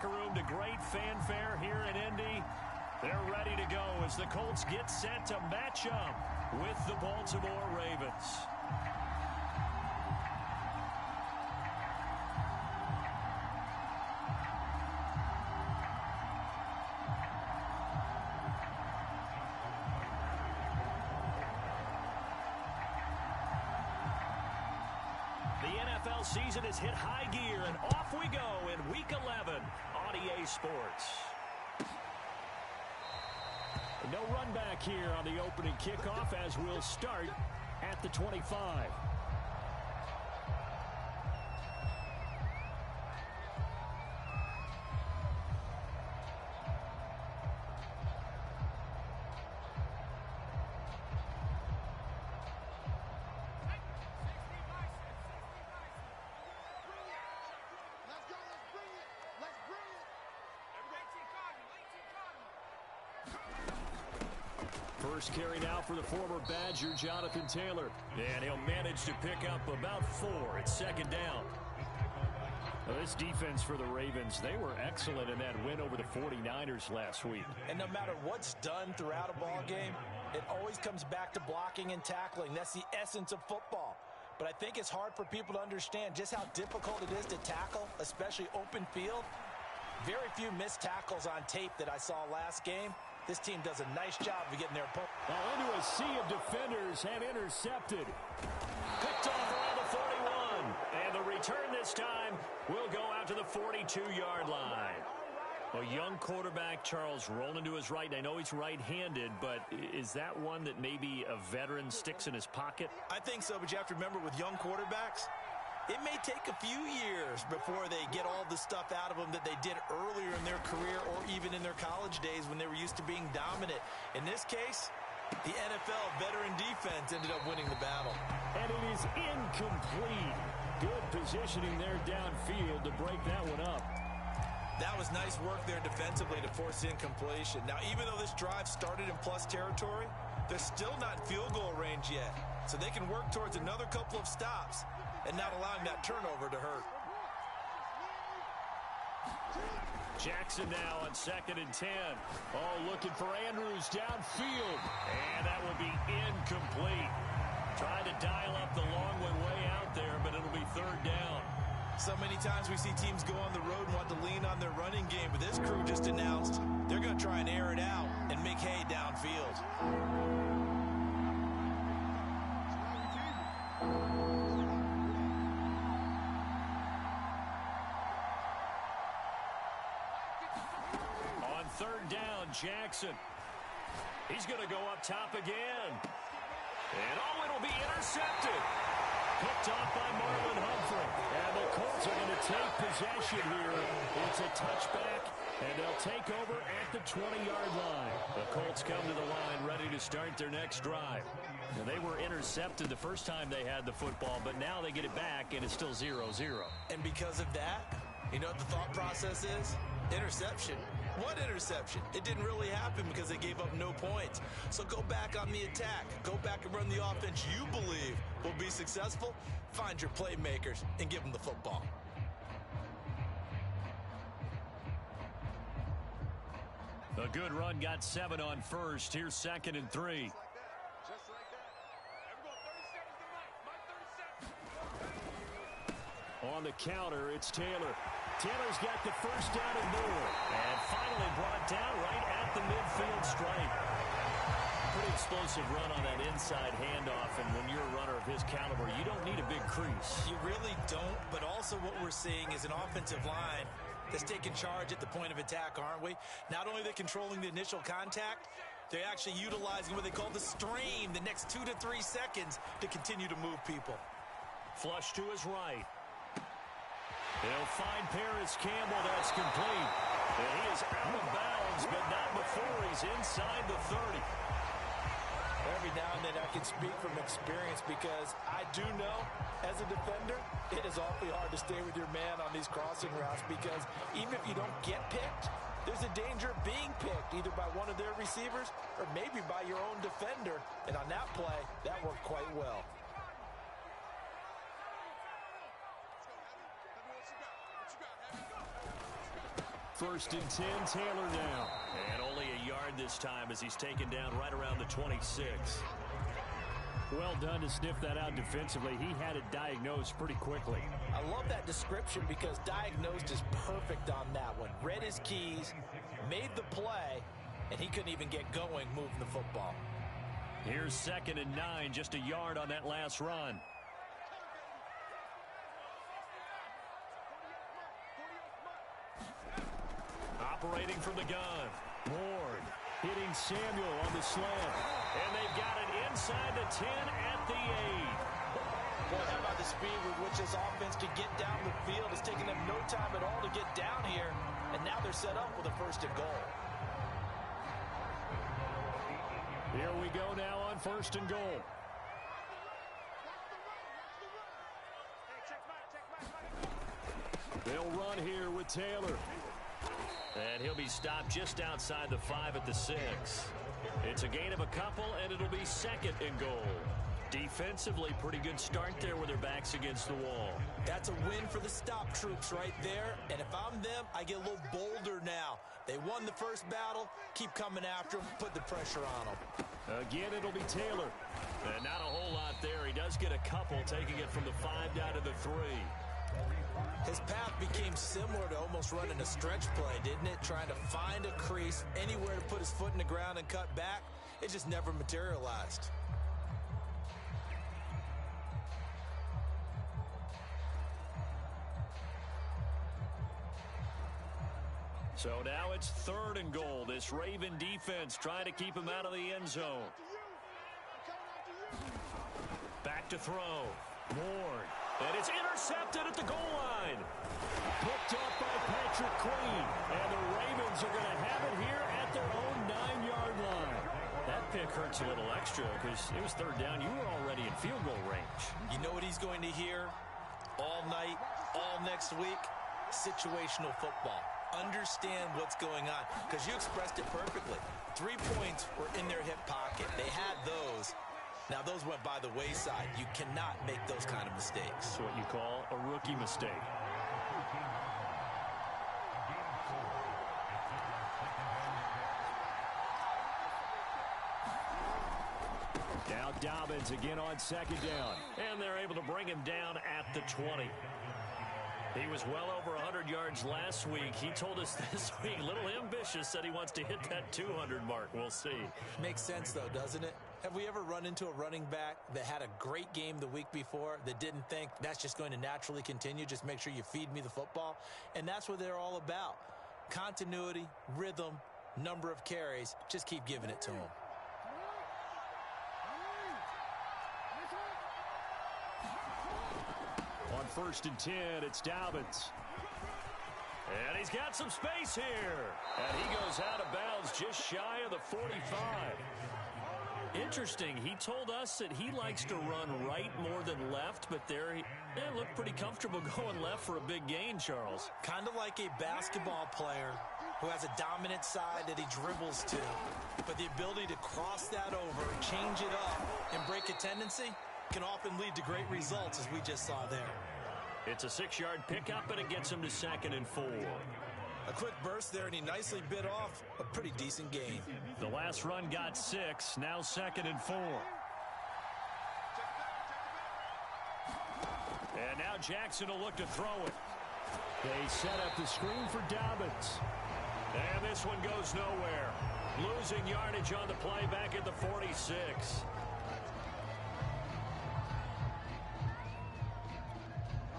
locker room to great fanfare here in Indy. They're ready to go as the Colts get set to match up with the Baltimore Ravens. The NFL season has hit high gear, and off we go in Week 11 on EA Sports. No run back here on the opening kickoff as we'll start at the 25. First carry now for the former Badger, Jonathan Taylor. And he'll manage to pick up about 4. It's second down. Well, this defense for the Ravens, they were excellent in that win over the 49ers last week. And no matter what's done throughout a ball game, it always comes back to blocking and tackling. That's the essence of football. But I think it's hard for people to understand just how difficult it is to tackle, especially open field. Very few missed tackles on tape that I saw last game. This team does a nice job of getting their opponent. Well, into a sea of defenders and intercepted. Picked off around the 41. And the return this time will go out to the 42-yard line. A young quarterback, Charles, rolling to his right. I know he's right-handed, but is that one that maybe a veteran sticks in his pocket? I think so, but you have to remember with young quarterbacks, it may take a few years before they get all the stuff out of them that they did earlier in their career or even in their college days when they were used to being dominant. In this case, the NFL veteran defense ended up winning the battle. And it is incomplete. Good positioning there downfield to break that one up. That was nice work there defensively to force incompletion. Now, even though this drive started in plus territory, they're still not in field goal range yet. So they can work towards another couple of stops and not allowing that turnover to hurt. Jackson now on 2nd and 10. Oh, looking for Andrews downfield. And that will be incomplete. Trying to dial up the long way out there, but it'll be 3rd down. So many times we see teams go on the road and want to lean on their running game, but this crew just announced they're going to try and air it out and make hay downfield. On 3rd down, Jackson. He's going to go up top again. And oh, it'll be intercepted. Picked off by Marlon Humphrey. And the Colts are going to take possession here. It's a touchback, and they'll take over at the 20-yard line. The Colts come to the line ready to start their next drive. Now, they were intercepted the first time they had the football, but now they get it back, and it's still 0-0. And because of that, you know what the thought process is? Interception. What interception? It didn't really happen because they gave up no points. So go back on the attack. Go back and run the offense you believe will be successful. Find your playmakers and give them the football. A good run, got 7 on first. Here's 2nd and 3. On the counter, it's Taylor. Taylor's got the first down and more. And finally brought down right at the midfield stripe. Pretty explosive run on that inside handoff. And when you're a runner of his caliber, you don't need a big crease. You really don't. But also what we're seeing is an offensive line that's taking charge at the point of attack, aren't we? Not only are they controlling the initial contact, they're actually utilizing what they call the strain, the next 2 to 3 seconds to continue to move people. Flush to his right. He'll find Paris Campbell. That's complete. And he is out of bounds, but not before he's inside the 30. Every now and then I can speak from experience because I do know, as a defender, it is awfully hard to stay with your man on these crossing routes because even if you don't get picked, there's a danger of being picked either by one of their receivers or maybe by your own defender. And on that play, that worked quite well. First and 10, Taylor now. And only a yard this time as he's taken down right around the 26. Well done to sniff that out defensively. He had it diagnosed pretty quickly. I love that description because diagnosed is perfect on that one. Read his keys, made the play, and he couldn't even get going moving the football. Here's 2nd and 9, just a yard on that last run. Operating from the gun. Ward hitting Samuel on the slant. And they've got it inside the 10 at the 8. Boy, how about the speed with which this offense can get down the field? It's taking them no time at all to get down here. And now they're set up with a 1st and goal. Here we go now on 1st and goal. They'll run here with Taylor. And he'll be stopped just outside the 5 at the 6. It's a gain of a couple, and it'll be 2nd and goal. Defensively, pretty good start there with their backs against the wall. That's a win for the stop troops right there. And if I'm them, I get a little bolder now. They won the first battle. Keep coming after them. Put the pressure on them. Again, it'll be Taylor. And not a whole lot there. He does get a couple, taking it from the 5 down to the 3. His path became similar to almost running a stretch play, didn't it? Trying to find a crease, anywhere to put his foot in the ground and cut back. It just never materialized. So now it's 3rd and goal. This Raven defense trying to keep him out of the end zone. Back to throw. Ward. And it's intercepted at the goal line. Picked up by Patrick Queen. And the Ravens are going to have it here at their own 9-yard line. That pick hurts a little extra because it was 3rd down. You were already in field goal range. You know what he's going to hear all night, all next week? Situational football. Understand what's going on because you expressed it perfectly. 3 points were in their hip pocket. They had those. Now, those went by the wayside. You cannot make those kind of mistakes. That's what you call a rookie mistake. Now Dobbins again on 2nd down. And they're able to bring him down at the 20. He was well over 100 yards last week. He told us this week, a little ambitious, said he wants to hit that 200 mark. We'll see. Makes sense, though, doesn't it? Have we ever run into a running back that had a great game the week before that didn't think that's just going to naturally continue? Just make sure you feed me the football. And that's what they're all about. Continuity, rhythm, number of carries. Just keep giving it to them. On 1st and 10, it's Dobbins. And he's got some space here. And he goes out of bounds just shy of the 45. Interesting. He told us that he likes to run right more than left, but there he looked pretty comfortable going left for a big gain, Charles. Kind of like a basketball player who has a dominant side that he dribbles to, but the ability to cross that over, change it up, and break a tendency can often lead to great results, as we just saw there. It's a 6-yard pickup, and it gets him to 2nd and 4. A quick burst there, and he nicely bit off a pretty decent gain. The last run got 6, now 2nd and 4. And now Jackson will look to throw it. They set up the screen for Dobbins. And this one goes nowhere. Losing yardage on the play back at the 46.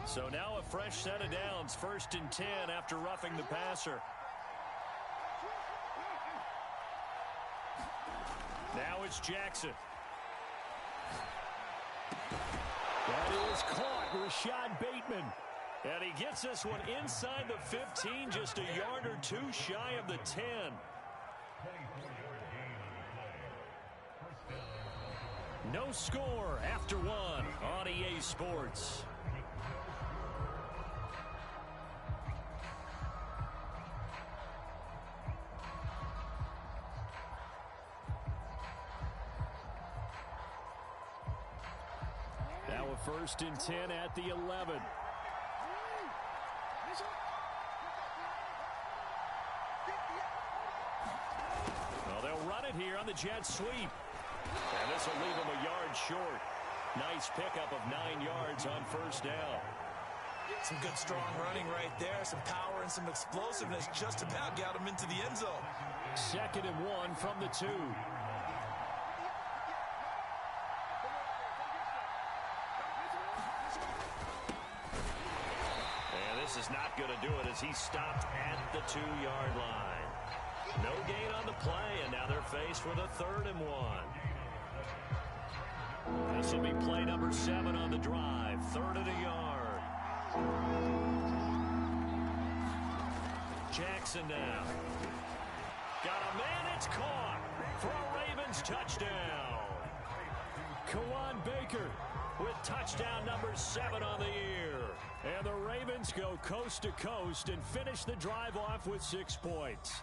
So now a fresh set of downs, 1st and 10 after roughing the passer. Now it's Jackson. That is caught, Rashad Bateman. And he gets this one inside the 15, just a yard or 2 shy of the 10. No score after 1 on EA Sports. Now a 1st and 10 at the 11. it here on the jet sweep. And this will leave him a yard short. Nice pickup of 9 yards on first down. Some good strong running right there. Some power and some explosiveness just about got him into the end zone. 2nd and 1 from the 2. This is not going to do it as he stopped at the 2-yard line. No gain on the play, and now they're faced with a 3rd and 1. This will be play number 7 on the drive. 3rd and a yard. Jackson now. Got a man, it's caught for a Ravens touchdown. Kawan Baker with touchdown number 7 on the year. And the Ravens go coast to coast and finish the drive off with 6 points.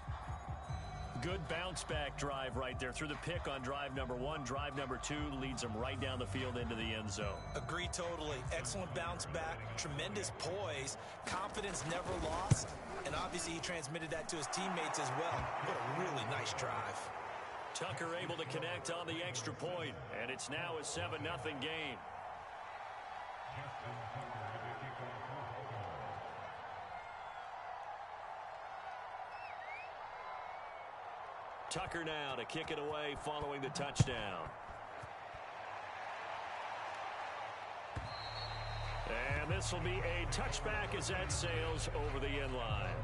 Good bounce-back drive right there. Through the pick on drive number 1. Drive number 2 leads them right down the field into the end zone. Agree totally. Excellent bounce back. Tremendous poise. Confidence never lost. And obviously he transmitted that to his teammates as well. What a really nice drive. Tucker able to connect on the extra point. And it's now a 7-0 game. Tucker now to kick it away following the touchdown. And this will be a touchback as that sails over the end line.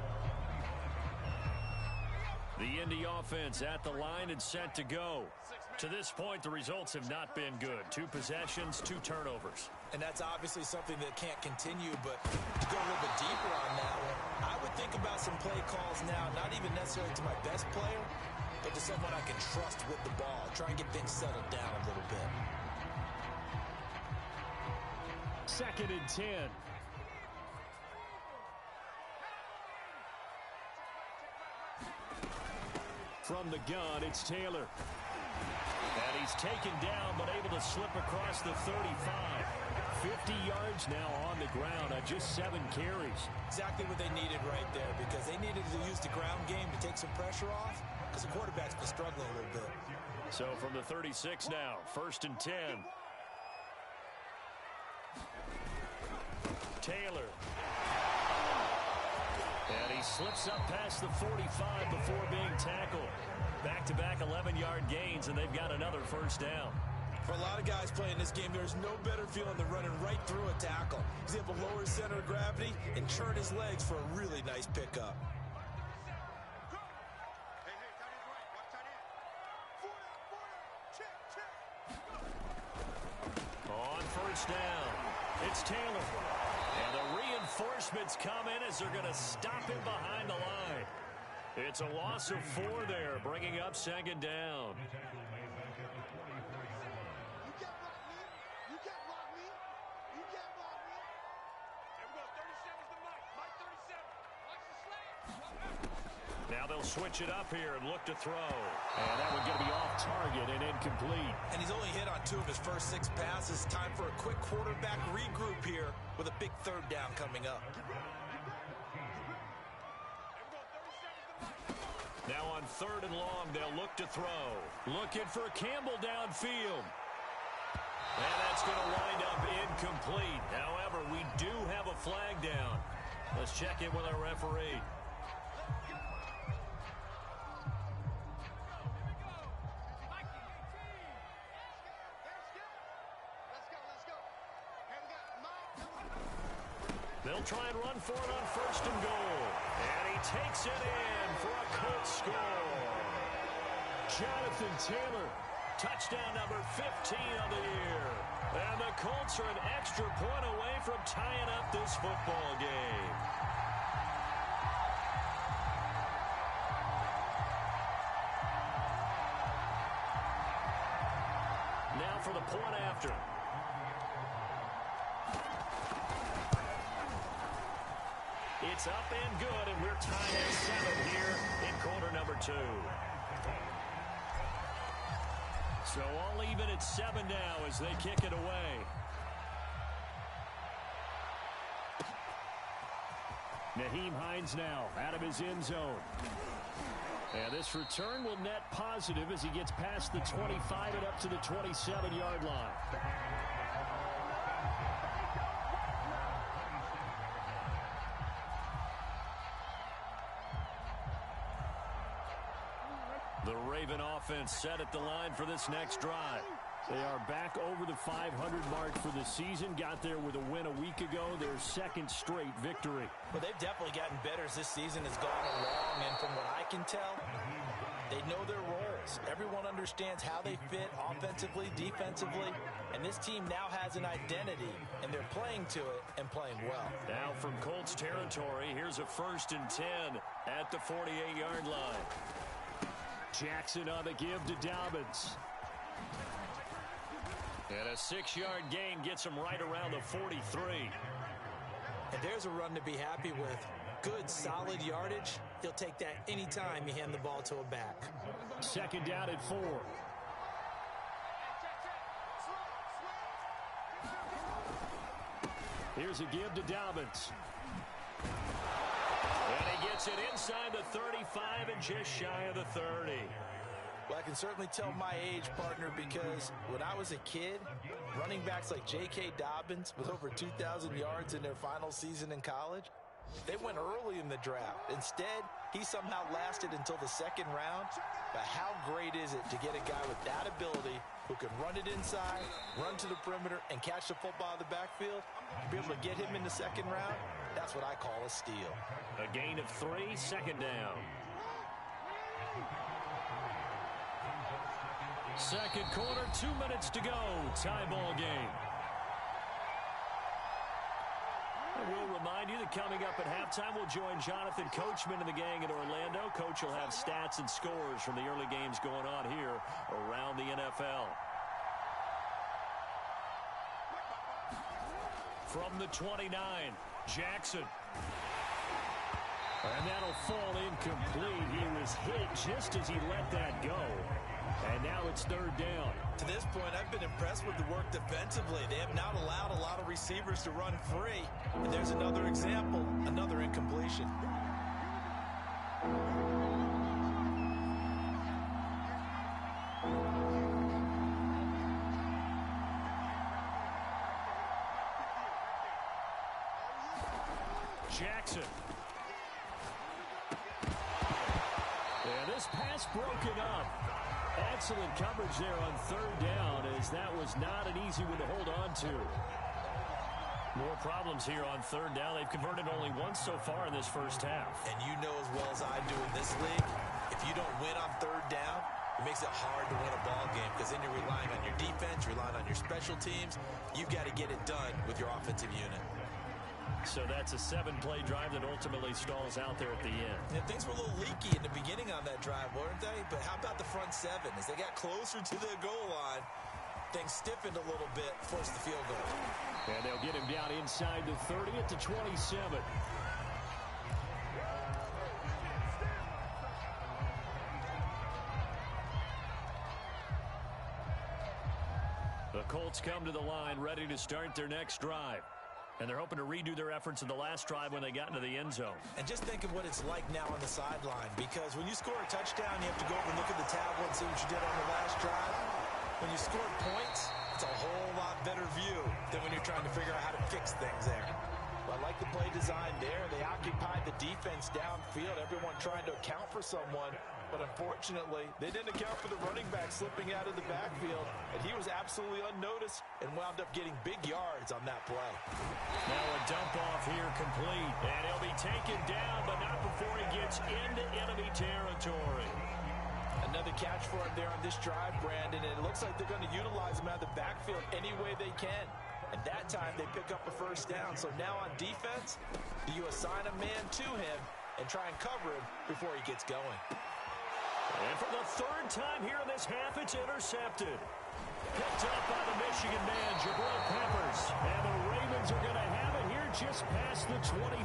The Indy offense at the line and set to go. To this point, the results have not been good. 2 possessions, 2 turnovers. And that's obviously something that can't continue, but to go a little bit deeper on that one, I would think about some play calls now, not even necessarily to my best player, but to someone I can trust with the ball. Try and get things settled down a little bit. 2nd and 10. From the gun, it's Taylor. And he's taken down, but able to slip across the 35. 50 yards now on the ground on just 7 carries. Exactly what they needed right there, because they needed to use the ground game to take some pressure off, because the quarterback's been struggling a little bit. So from the 36 now, 1st and 10. Taylor. And he slips up past the 45 before being tackled. Back-to-back 11-yard gains, and they've got another first down. For a lot of guys playing this game, there's no better feeling than running right through a tackle. He's able to lower his center of gravity and turn his legs for a really nice pickup. On first down, it's Taylor. And the reinforcements come in as they're going to stop him behind the line. It's a loss of 4 there, bringing up 2nd down. Now they'll switch it up here and look to throw. And that one going to be off target and incomplete. And he's only hit on 2 of his first 6 passes. Time for a quick quarterback regroup here with a big 3rd down coming up. Now on 3rd and long, they'll look to throw. Looking for Campbell downfield. And that's going to wind up incomplete. However, we do have a flag down. Let's check in with our referee. They'll try and run for it on 1st and goal. And he takes it in for a Colts score. Jonathan Taylor. Touchdown number 15 of the year. And the Colts are an extra point away from tying up this football game. Now for the point after. It's up and good, and we're tied at 7 here in quarter number 2. So all even at 7 now as they kick it away. Nyheim Hines now out of his end zone. And this return will net positive as he gets past the 25 and up to the 27-yard line. The Raven offense set at the line for this next drive. They are back over the 500 mark for the season. Got there with a win a week ago, their second straight victory. Well, they've definitely gotten better as this season has gone along, and from what I can tell, they know their roles. Everyone understands how they fit offensively, defensively, and this team now has an identity, and they're playing to it and playing well. Now from Colts territory, here's a 1st and 10 at the 48-yard line. Jackson on the give to Dobbins. And a 6-yard gain gets him right around the 43. And there's a run to be happy with. Good, solid yardage. He'll take that anytime you hand the ball to a back. 2nd down at 4. Here's a give to Dobbins. And he gets it inside the 35 and just shy of the 30. Well, I can certainly tell my age, partner, because when I was a kid, running backs like J.K. Dobbins with over 2,000 yards in their final season in college, they went early in the draft. Instead, he somehow lasted until the 2nd round. But how great is it to get a guy with that ability who can run it inside, run to the perimeter, and catch the football in the backfield? To be able to get him in the 2nd round, that's what I call a steal. A gain of 3, 2nd down. 2nd quarter, 2 minutes to go. Tie ball game. And we'll remind you that coming up at halftime, we'll join Jonathan Coachman and the gang in Orlando. Coach will have stats and scores from the early games going on here around the NFL. From the 29, Jackson. And that'll fall incomplete. He was hit just as he let that go. And now it's 3rd down. To this point, I've been impressed with the work defensively. They have not allowed a lot of receivers to run free. And there's another example, another incompletion. Jackson. And this pass broken up. Excellent coverage there on 3rd down, as that was not an easy one to hold on to. More problems here on 3rd down. They've converted only once so far in this first half. And you know as well as I do in this league, if you don't win on 3rd down, it makes it hard to win a ball game because then you're relying on your defense, relying on your special teams. You've got to get it done with your offensive unit. So that's a 7-play drive that ultimately stalls out there at the end. And things were a little leaky in the beginning on that drive, weren't they? But how about the front 7? As they got closer to the goal line, things stiffened a little bit, forced the field goal. And they'll get him down inside the 30 at the 27. The Colts come to the line ready to start their next drive. And they're hoping to redo their efforts in the last drive when they got into the end zone. And just think of what it's like now on the sideline, because when you score a touchdown, you have to go over and look at the tablet and see what you did on the last drive. When you score points, it's a whole lot better view than when you're trying to figure out how to fix things there. But I like the play design there. They occupied the defense downfield, everyone trying to account for someone. But unfortunately, they didn't account for the running back slipping out of the backfield, and he was absolutely unnoticed and wound up getting big yards on that play. Now a dump off here complete, and he'll be taken down, but not before he gets into enemy territory. Another catch for him there on this drive, Brandon, and it looks like they're going to utilize him out of the backfield any way they can. And that time they pick up a 1st down. So now on defense, do you assign a man to him and try and cover him before he gets going? And for the 3rd time here in this half, it's intercepted. Picked up by the Michigan man, Jabril Peppers. And the Ravens are going to have it here just past the 25.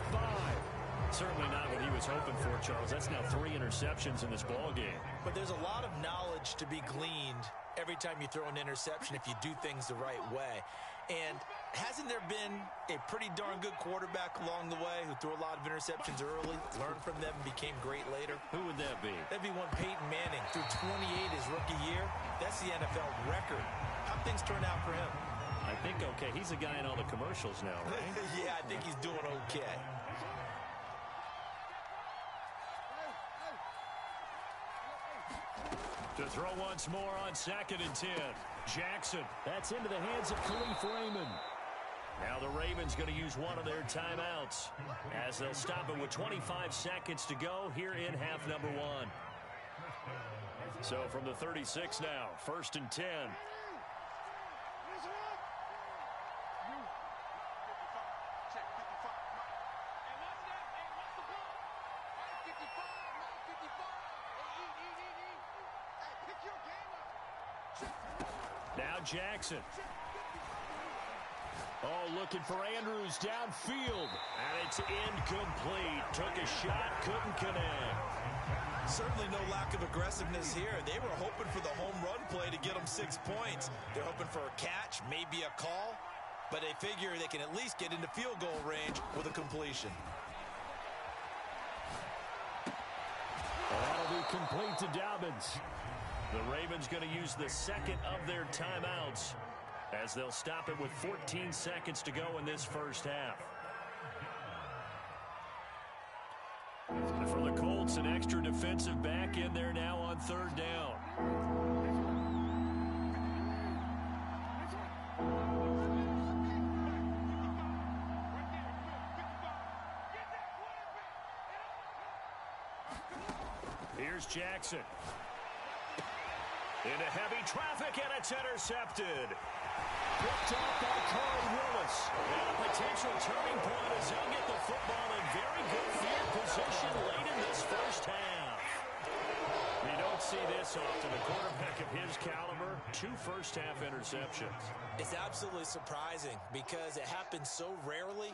Certainly not what he was hoping for, Charles. That's now 3 interceptions in this ball game. But there's a lot of knowledge to be gleaned every time you throw an interception if you do things the right way. And hasn't there been a pretty darn good quarterback along the way who threw a lot of interceptions early, learned from them, and became great later? Who would that be? That'd be one Peyton Manning. Threw 28 his rookie year. That's the NFL record. How'd things turn out for him? I think okay. He's a guy in all the commercials now, right? Yeah, I think he's doing okay. To throw once more on 2nd and 10. Jackson. That's into the hands of Khalif Raymond. Now the Ravens going to use one of their timeouts as they'll stop it with 25 seconds to go here in half number 1. So from the 36 now, 1st and 10. Now Jackson. Oh, looking for Andrews downfield. And it's incomplete. Took a shot, couldn't connect. Certainly no lack of aggressiveness here. They were hoping for the home run play to get them 6 points. They're hoping for a catch, maybe a call. But they figure they can at least get into field goal range with a completion. That'll be complete to Dobbins. The Ravens going to use the second of their timeouts as they'll stop it with 14 seconds to go in this first half. For the Colts, an extra defensive back in there now on 3rd down. Here's Jackson. Into heavy traffic, and it's intercepted. Picked off by Corey Willis. And a potential turning point as he'll get the football in very good field position late in this first half. You don't see this often. A quarterback of his caliber, 2 first-half interceptions. It's absolutely surprising because it happens so rarely.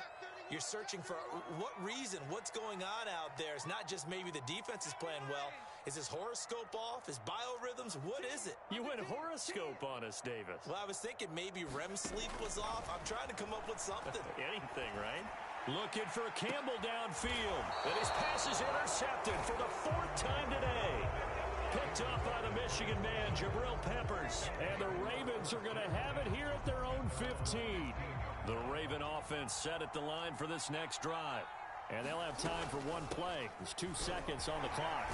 You're searching for what reason, what's going on out there. It's not just maybe the defense is playing well. Is his horoscope off? His biorhythms? What is it? You went horoscope on us, Davis. Well, I was thinking maybe REM sleep was off. I'm trying to come up with something. Anything, right? Looking for Campbell downfield. And his pass is intercepted for the 4th time today. Picked up by the Michigan man, Jabril Peppers. And the Ravens are going to have it here at their own 15. The Raven offense set at the line for this next drive. And they'll have time for one play. There's 2 seconds on the clock.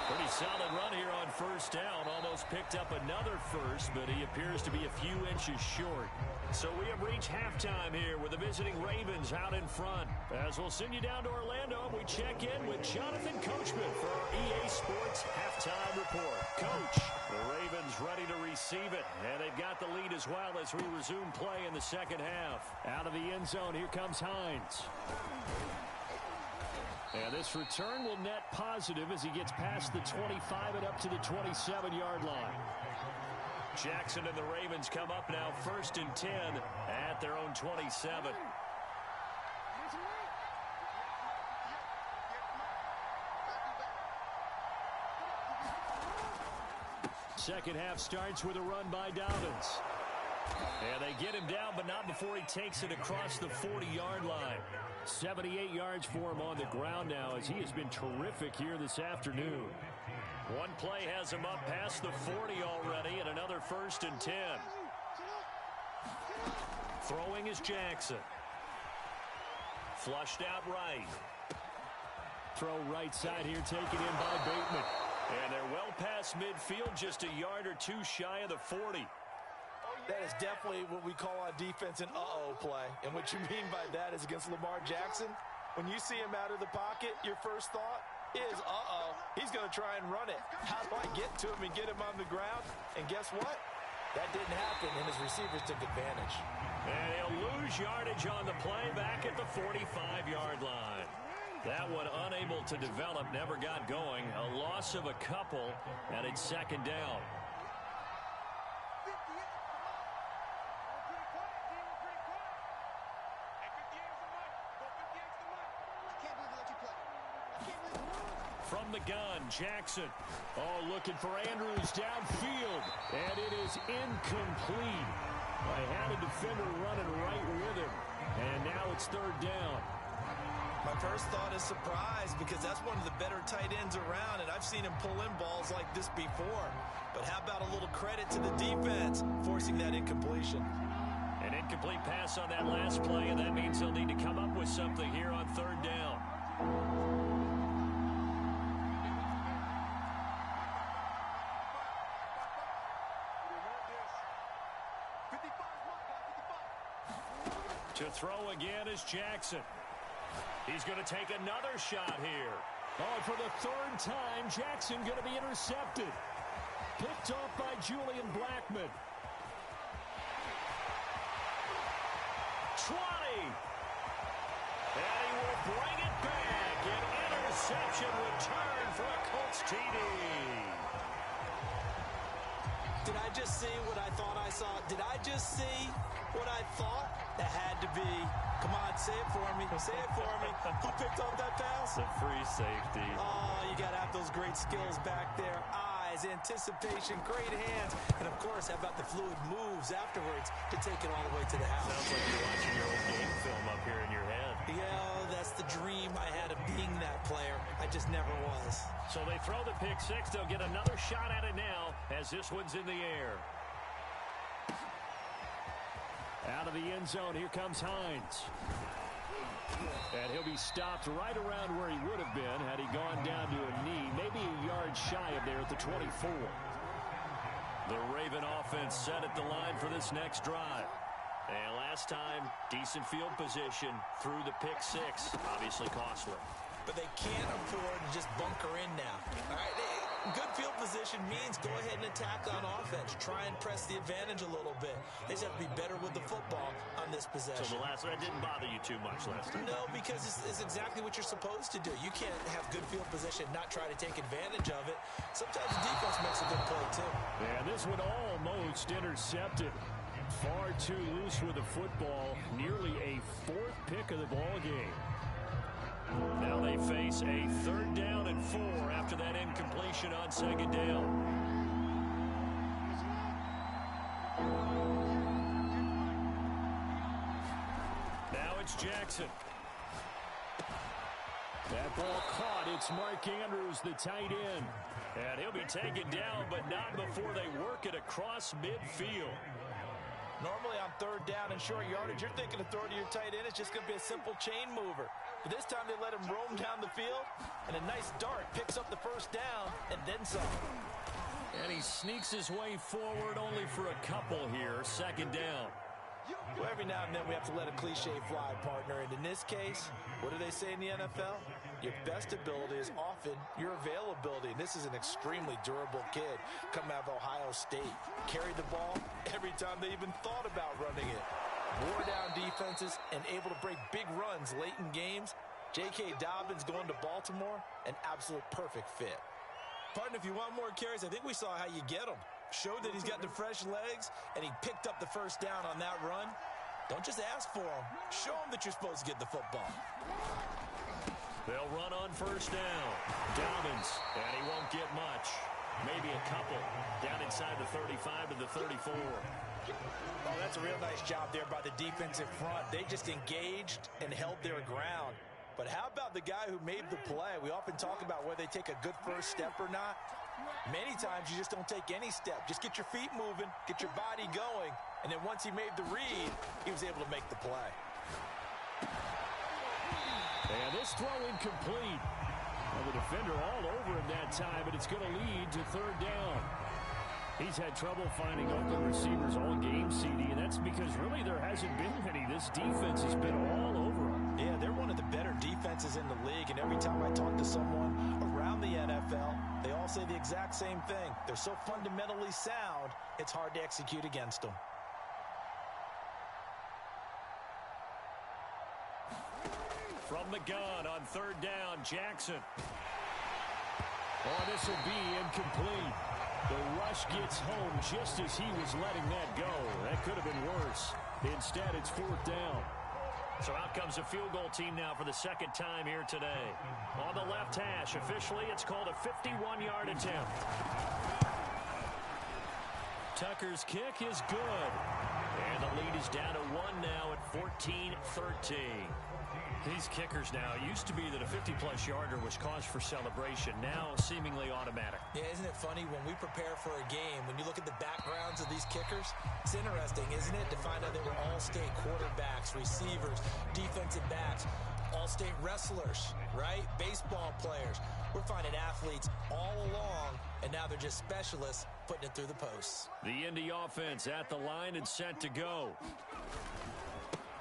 Pretty solid run here on 1st down. Almost picked up another first, but he appears to be a few inches short. So we have reached halftime here with the visiting Ravens out in front. As we'll send you down to Orlando, we check in with Jonathan Coachman for our EA Sports Halftime Report. Coach, the Ravens ready to receive it, and they've got the lead as well as we resume play in the second half. Out of the end zone, here comes Hines. And this return will net positive as he gets past the 25 and up to the 27-yard line. Jackson and the Ravens come up now 1st and 10 at their own 27. Second half starts with a run by Dobbins. And they get him down, but not before he takes it across the 40-yard line. 78 yards for him on the ground now as he has been terrific here this afternoon. One play has him up past the 40 already, and another 1st and 10. Throwing is Jackson. Flushed out right. Throw right side here, taken in by Bateman. And they're well past midfield, just a yard or 2 shy of the 40. That is definitely what we call on defense an uh-oh play. And what you mean by that is against Lamar Jackson, when you see him out of the pocket, your first thought is, uh-oh, he's going to try and run it. How do I get to him and get him on the ground? And guess what? That didn't happen, and his receivers took advantage. And he'll lose yardage on the play back at the 45-yard line. That one unable to develop, never got going. A loss of a couple, and it's 2nd down. From the gun, Jackson. Oh, looking for Andrews downfield. And it is incomplete. I had a defender running right with him. And now it's third down. My first thought is surprise because that's one of the better tight ends around, and I've seen him pull in balls like this before. But how about a little credit to the defense forcing that incompletion? An incomplete pass on that last play, and that means he'll need to come up with something here on third down. To throw again is Jackson. He's going to take another shot here. Oh, for the third time, Jackson going to be intercepted. Picked off by Julian Blackmon. 20. And he will bring it back. An interception return for a Colts TD. Did I just see what I thought I saw? Did I just see what I thought? That had to be. Come on, say it for me. Say it for me. Who picked up that pass? The free safety. Oh, you got to have those great skills back there. Eyes, anticipation, great hands. And, of course, how about the fluid moves afterwards to take it all the way to the house? Sounds like you're watching your old game film up here in your head. Yeah, that's the dream I had of being that player. I just never was. So they throw the pick six. They'll get another shot at it now as this one's in the air. Out of the end zone, here comes Hines. And he'll be stopped right around where he would have been had he gone down to a knee, maybe a yard shy of there at the 24. The Raven offense set at the line for this next drive. And last time, decent field position through the pick six, obviously costly. But they can't afford to just bunker in now. All right, good field position means go ahead and attack on offense. Try and press the advantage a little bit. They just have to be better with the football on this possession. So the last one didn't bother you too much last time? No, because it's exactly what you're supposed to do. You can't have good field position, not try to take advantage of it. Sometimes the defense makes a good play, too. Yeah, this one almost intercepted. Far too loose with the football. Nearly a fourth pick of the ball game. Now they face a third down and 4 after that incompletion on second down. Now it's Jackson. That ball caught. It's Mark Andrews, the tight end. And he'll be taken down, but not before they work it across midfield. Normally on third down and short yardage, you're thinking of throwing to your tight end. It's just going to be a simple chain mover. But this time they let him roam down the field, and a nice dart picks up the first down and then some. And he sneaks his way forward only for a couple here. Second down. Well, every now and then we have to let a cliche fly, partner. And in this case, what do they say in the NFL? Your best ability is often your availability. And this is an extremely durable kid coming out of Ohio State. Carried the ball every time they even thought about running it. Wore down defenses and able to break big runs late in games. J.K. Dobbins going to Baltimore, an absolute perfect fit. Partner, if you want more carries, I think we saw how you get them. Showed that he's got the fresh legs, and he picked up the first down on that run. Don't just ask for him. Show him that you're supposed to get the football. They'll run on first down. Dobbins, and he won't get much. Maybe a couple. Down inside the 35 to the 34. Oh, that's a real nice job there by the defensive front. They just engaged and held their ground. But how about the guy who made the play? We often talk about whether they take a good first step or not. Many times you just don't take any step. Just get your feet moving, get your body going, and then once he made the read, he was able to make the play. And this throw incomplete. Well, the defender all over him that time, but it's going to lead to third down. He's had trouble finding open receivers all game, CD, and that's because really there hasn't been any. This defense has been all over him. Yeah, they're one of the better defenses in the league, and every time I talk to someone around the NFL, they all say the exact same thing. They're so fundamentally sound, it's hard to execute against them. From the gun on third down, Jackson. Oh, this will be incomplete. The rush gets home just as he was letting that go. That could have been worse. Instead, it's fourth down. So out comes a field goal team now for the second time here today. On the left hash, officially, it's called a 51-yard attempt. Tucker's kick is good. And the lead is down to 1 now at 14-13. These kickers now, it used to be that a 50-plus yarder was cause for celebration. Now seemingly automatic. Yeah, isn't it funny when we prepare for a game, when you look at the backgrounds of these kickers, it's interesting, isn't it, to find out they were all-state quarterbacks, receivers, defensive backs, all-state wrestlers, right? Baseball players. We're finding athletes all along, and now they're just specialists putting it through the posts. The Indy offense at the line and set to go.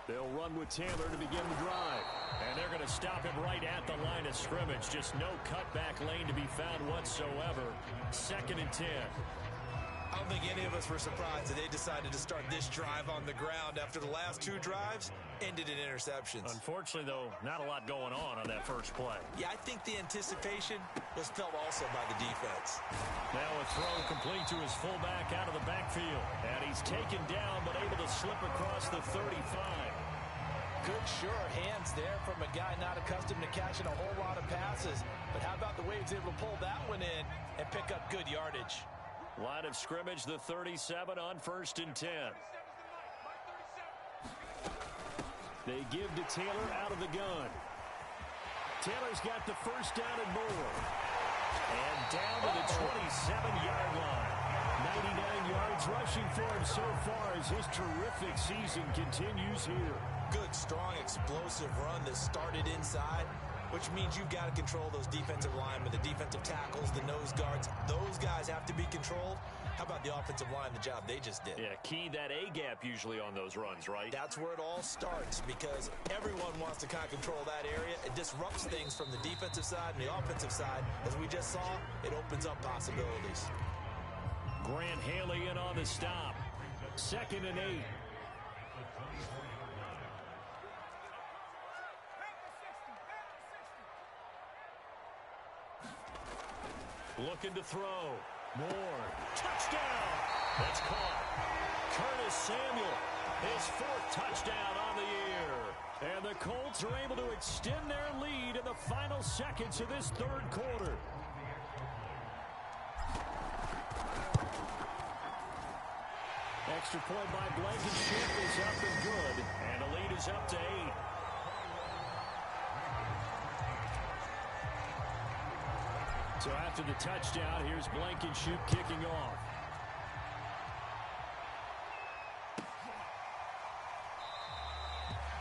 They'll run with Taylor to begin the drive. And they're going to stop him right at the line of scrimmage. Just no cutback lane to be found whatsoever. 2nd and 10. I don't think any of us were surprised that they decided to start this drive on the ground after the last 2 drives ended in interceptions. Unfortunately, though, not a lot going on that first play. Yeah, I think the anticipation was felt also by the defense. Now a throw complete to his fullback out of the backfield. And he's taken down but able to slip across the 35. Good, sure hands there from a guy not accustomed to catching a whole lot of passes. But how about the way he was able to pull that one in and pick up good yardage? Line of scrimmage, the 37 on 1st and 10. They give to Taylor out of the gun. Taylor's got the first down and more. And down to the 27-yard line. 99 yards rushing for him so far as his terrific season continues here. Good, strong, explosive run that started inside, which means you've got to control those defensive linemen, the defensive tackles, the nose guards. Those guys have to be controlled. How about the offensive line, the job they just did? Yeah, key that A-gap usually on those runs, right? That's where it all starts because everyone wants to kind of control that area. It disrupts things from the defensive side and the offensive side. As we just saw, it opens up possibilities. Grant Haley in on the stop. 2nd and 8. Looking to throw. Moore. Touchdown. That's caught. Curtis Samuel. His 4th touchdown on the year. And the Colts are able to extend their lead in the final seconds of this 3rd quarter. Extra point by Blankenship is up and good. And the lead is up to 8. So after the touchdown, here's Blankenship kicking off.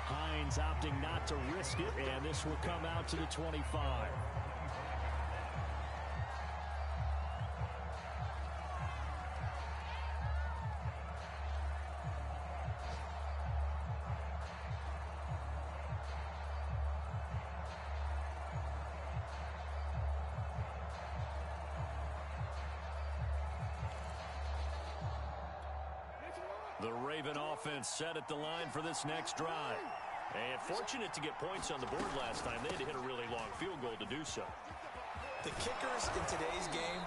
Hines opting not to risk it, and this will come out to the 25. The Raven offense set at the line for this next drive. And fortunate to get points on the board last time. They had to hit a really long field goal to do so. The kickers in today's game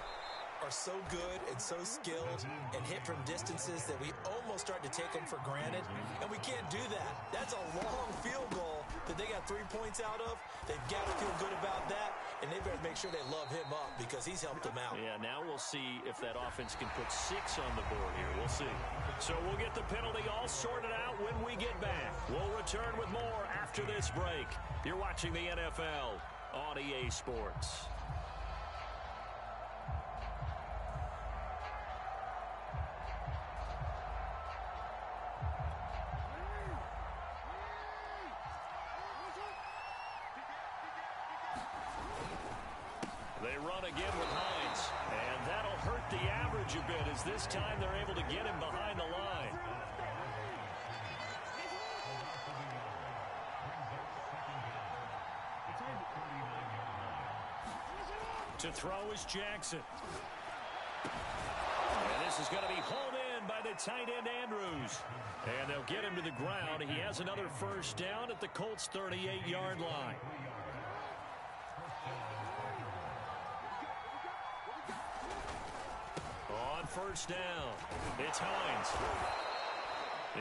are so good and so skilled and hit from distances that we almost start to take them for granted. And we can't do that. That's a long field goal that they got 3 points out of. They've got to feel good about that. And they better make sure they love him up because he's helped them out. Yeah, now we'll see if that offense can put 6 on the board here. We'll see. So we'll get the penalty all sorted out when we get back. We'll return with more after this break. You're watching the NFL on EA Sports. They run again with Hines, and that'll hurt the average a bit as this time they're able to get him behind the line. To throw is Jackson. And this is going to be hauled in by the tight end Andrews. And they'll get him to the ground. He has another first down at the Colts' 38-yard line. On first down, it's Hines.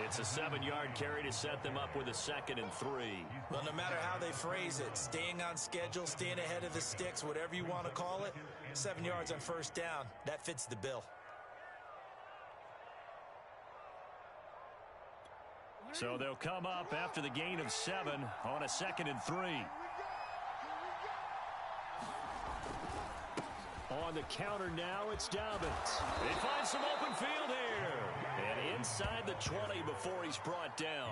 It's a 7-yard carry to set them up with a 2nd and 3. Well, no matter how they phrase it, staying on schedule, staying ahead of the sticks, whatever you want to call it, 7 yards on first down, that fits the bill. So they'll come up after the gain of 7 on a 2nd and 3. On the counter now, it's Dobbins. They find some open field here. And inside the 20 before he's brought down.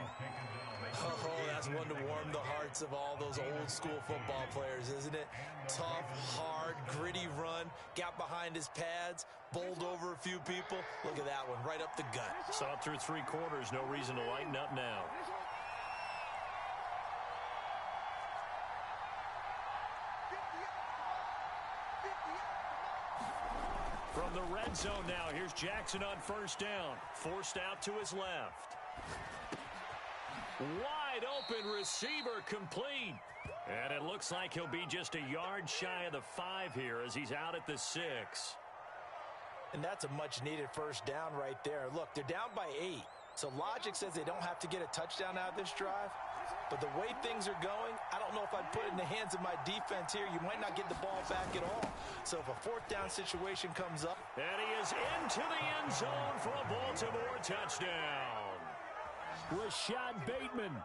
Oh, that's one to warm the hearts of all those old school football players, isn't it? Tough, hard, gritty run, got behind his pads, bowled over a few people. Look at that one, right up the gut. Saw it through 3 quarters, no reason to lighten up now. From the red zone now, here's Jackson on 1st down. Forced out to his left. Wide open receiver complete. And it looks like he'll be just a yard shy of the 5 here as he's out at the 6. And that's a much-needed 1st down right there. Look, they're down by 8. So logic says they don't have to get a touchdown out of this drive. But the way things are going, I don't know if I'd put it in the hands of my defense here. You might not get the ball back at all. So if a 4th down situation comes up. And he is into the end zone for a Baltimore touchdown. Rashad Bateman,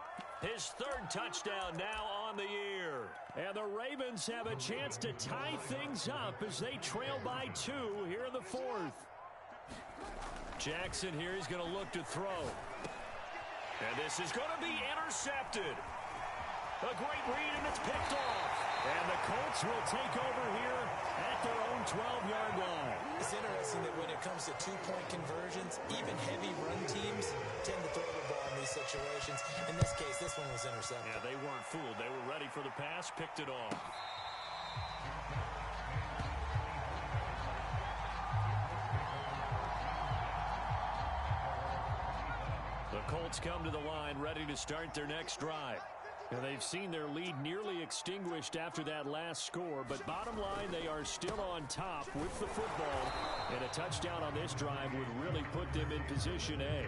his 3rd touchdown now on the year. And the Ravens have a chance to tie things up as they trail by 2 here in the 4th. Jackson here is going to look to throw. And this is going to be intercepted. A great read, and it's picked off. And the Colts will take over here at their own 12-yard line. It's interesting that when it comes to 2-point conversions, even heavy run teams tend to throw the ball in these situations. In this case, this one was intercepted. Yeah, they weren't fooled. They were ready for the pass, picked it off. The Colts come to the line, ready to start their next drive. And they've seen their lead nearly extinguished after that last score, but bottom line, they are still on top with the football. And a touchdown on this drive would really put them in position A.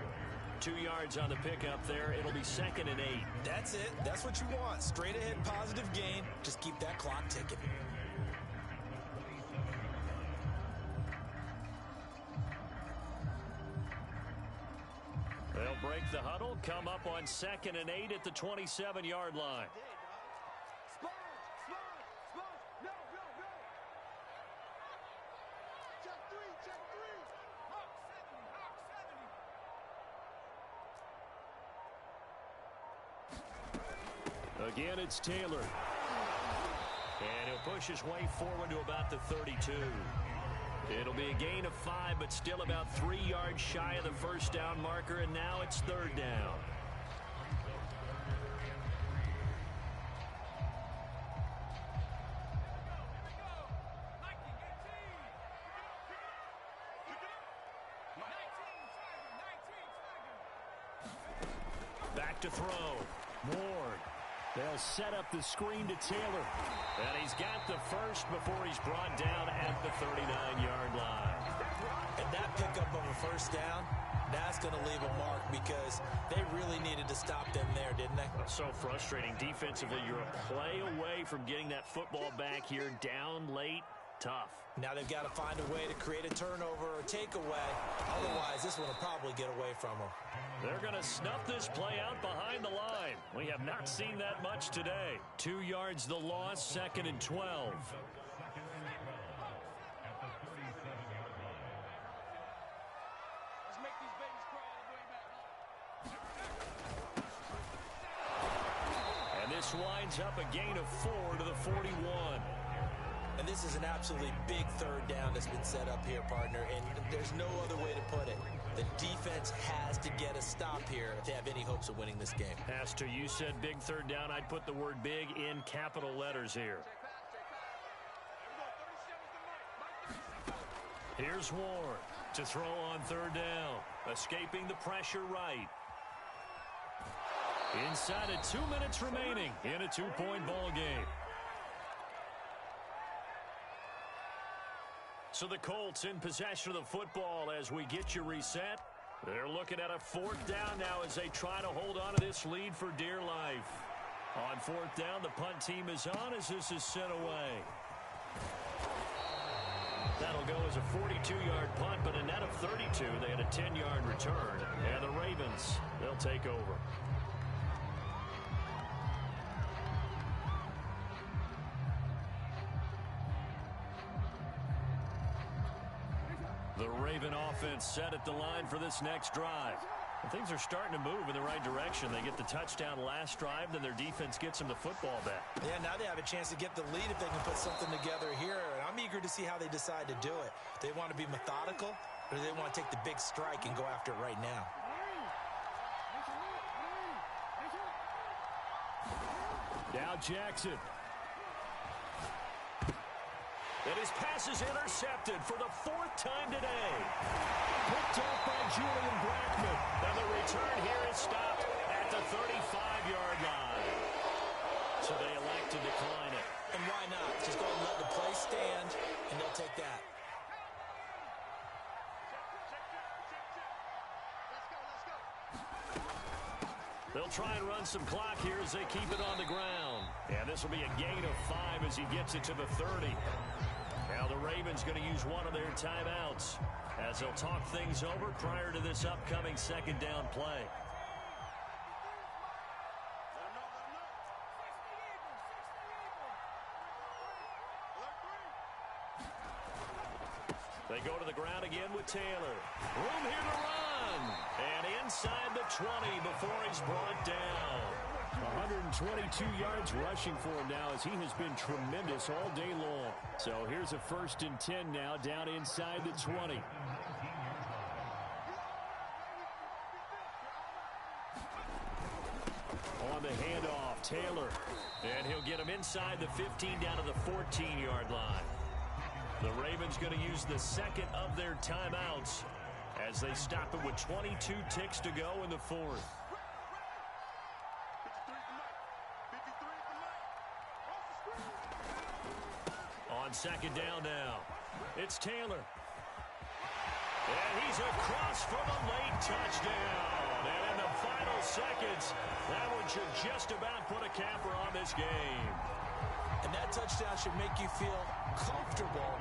2 yards on the pickup there. It'll be 2nd and 8. That's it. That's what you want. Straight ahead positive gain. Just keep that clock ticking. They'll break the huddle, come up on 2nd and 8 at the 27-yard line. Again, it's Taylor. And he'll push his way forward to about the 32. It'll be a gain of 5, but still about 3 yards shy of the 1st down marker, and now it's 3rd down. Back to throw. Ward. They'll set up the screen to Taylor. And he's got the 1st before he's brought down at the 39-yard line. And that pickup of a 1st down, that's going to leave a mark because they really needed to stop them there, didn't they? So frustrating. Defensively, you're a play away from getting that football back here down late. Tough. Now they've got to find a way to create a turnover or takeaway. Otherwise, this one will probably get away from them. They're going to snuff this play out behind the line. We have not seen that much today. 2 yards the loss, 2nd and 12. And this winds up a gain of 4 to the 41. And this is an absolutely big 3rd down that's been set up here, partner, and there's no other way to put it. The defense has to get a stop here if they have any hopes of winning this game. As to you said big 3rd down, I'd put the word big in capital letters here. Here's Ward to throw on 3rd down, escaping the pressure right. Inside of 2 minutes remaining in a 2-point ball game. So the Colts in possession of the football as we get you reset. They're looking at a 4th down now as they try to hold on to this lead for dear life. On 4th down, the punt team is on as this is sent away. That'll go as a 42-yard punt, but a net of 32. They had a 10-yard return. And the Ravens, they'll take over. The Raven offense set at the line for this next drive. And things are starting to move in the right direction. They get the touchdown last drive, then their defense gets them the football back. Yeah, now they have a chance to get the lead if they can put something together here. And I'm eager to see how they decide to do it. They want to be methodical, or do they want to take the big strike and go after it right now? Now Jackson. And his pass is intercepted for the 4th time today. Picked off by Julian Blackman. And the return here is stopped at the 35-yard line. So they elect to decline it. And why not? Just go ahead and let the play stand, and they'll take that. They'll try and run some clock here as they keep it on the ground. And this will be a gain of 5 as he gets it to the 30. Now the Ravens going to use one of their timeouts as they'll talk things over prior to this upcoming second down play. They go to the ground again with Taylor. Room here to run. And inside the 20 before he's brought down. 122 yards rushing for him now as he has been tremendous all day long. So here's a 1st and 10 now down inside the 20. On the handoff, Taylor. And he'll get him inside the 15 down to the 14-yard line. The Ravens going to use the second of their timeouts as they stop it with 22 ticks to go in the 4th. On second down now, it's Taylor. And he's across for the late touchdown. And in the final seconds, that one should just about put a capper on this game. And that touchdown should make you feel comfortable.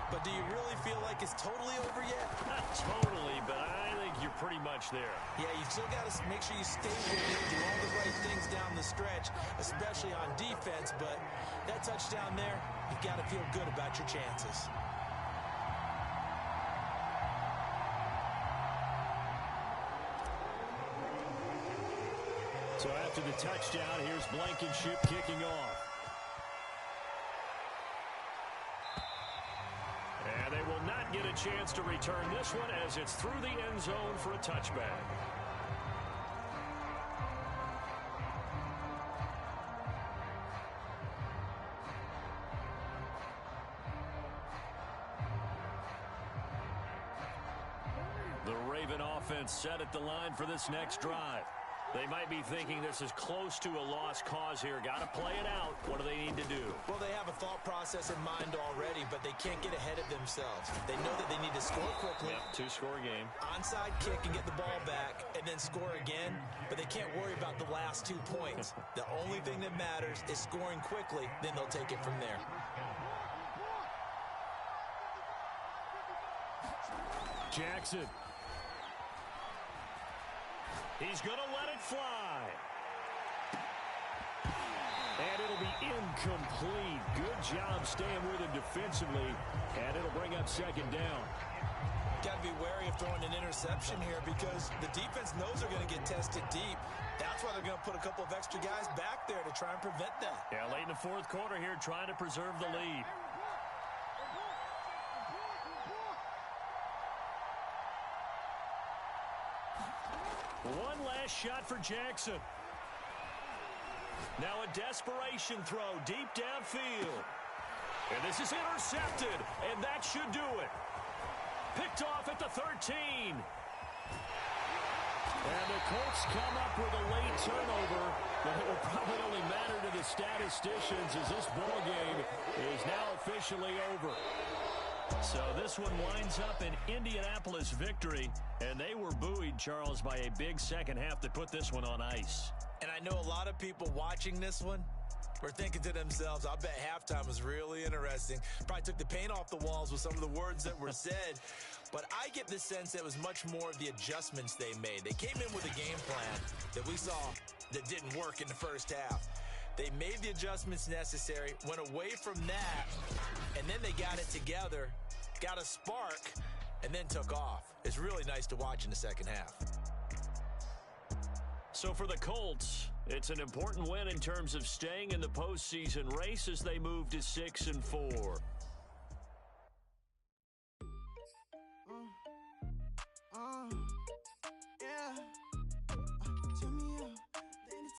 But do you really feel like it's totally over yet? Not totally, but I think you're pretty much there. Yeah, you still got to make sure you stay with it, do all the right things down the stretch, especially on defense. But that touchdown there, you've got to feel good about your chances. So after the touchdown, here's Blankenship kicking off. And they will not get a chance to return this one as it's through the end zone for a touchback. The Raven offense set at the line for this next drive. They might be thinking this is close to a lost cause here. Got to play it out. What do they need to do? Well, they have a thought process in mind already, but they can't get ahead of themselves. They know that they need to score quickly. Yep, two-score game. Onside kick and get the ball back and then score again, but they can't worry about the last 2 points. The only thing that matters is scoring quickly, then they'll take it from there. Jackson. He's going to let it fly. And it'll be incomplete. Good job staying with him defensively. And it'll bring up second down. Got to be wary of throwing an interception here because the defense knows they're going to get tested deep. That's why they're going to put a couple of extra guys back there to try and prevent that. Yeah, late in the 4th quarter here trying to preserve the lead. One last shot for Jackson. Now a desperation throw deep downfield. And this is intercepted, and that should do it. Picked off at the 13. And the Colts come up with a late turnover, but it will probably only matter to the statisticians as this ball game is now officially over. So this one winds up an Indianapolis victory, and they were buoyed, Charles, by a big second half that put this one on ice. And I know a lot of people watching this one, were thinking to themselves, I bet halftime was really interesting. Probably took the paint off the walls with some of the words that were said. But I get the sense that it was much more of the adjustments they made. They came in with a game plan that we saw that didn't work in the first half. They made the adjustments necessary, went away from that, and then they got it together, got a spark, and then took off. It's really nice to watch in the second half. So for the Colts, it's an important win in terms of staying in the postseason race as they move to 6-4.